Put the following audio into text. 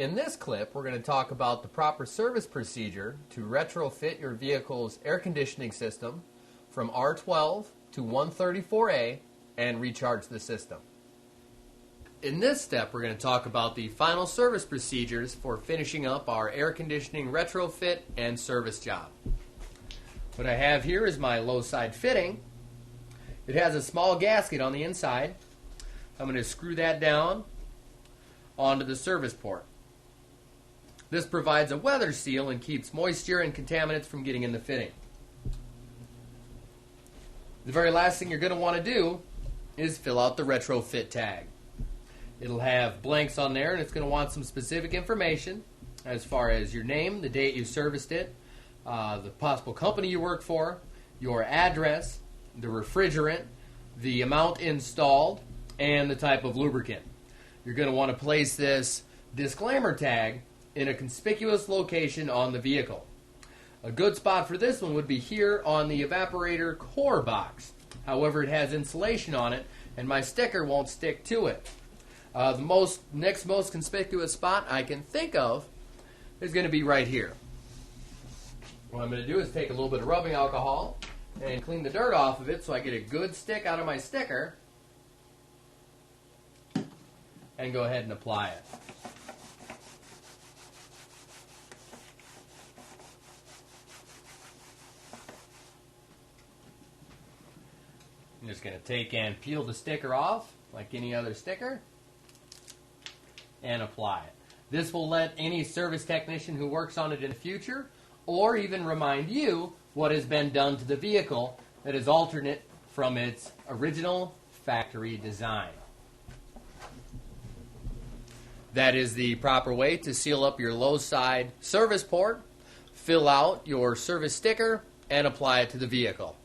In this clip, we're going to talk about the proper service procedure to retrofit your vehicle's air conditioning system from R12 to 134A and recharge the system. In this step, we're going to talk about the final service procedures for finishing up our air conditioning retrofit and service job. What I have here is my low side fitting. It has a small gasket on the inside. I'm going to screw that down onto the service port. This provides a weather seal and keeps moisture and contaminants from getting in the fitting. The very last thing you're going to want to do is fill out the retrofit tag. It'll have blanks on there, and it's going to want some specific information as far as your name, the date you serviced it, the possible company you work for, your address, the refrigerant, the amount installed, and the type of lubricant. You're going to want to place this disclaimer tag in a conspicuous location on the vehicle. A good spot for this one would be here on the evaporator core box. However, it has insulation on it, and my sticker won't stick to it. The next most conspicuous spot I can think of is going to be right here. What I'm going to do is take a little bit of rubbing alcohol and clean the dirt off of it so I get a good stick out of my sticker and go ahead and apply it. I'm just going to take and peel the sticker off like any other sticker and apply it. This will let any service technician who works on it in the future or even remind you what has been done to the vehicle that is alternate from its original factory design. That is the proper way to seal up your low side service port, fill out your service sticker, and apply it to the vehicle.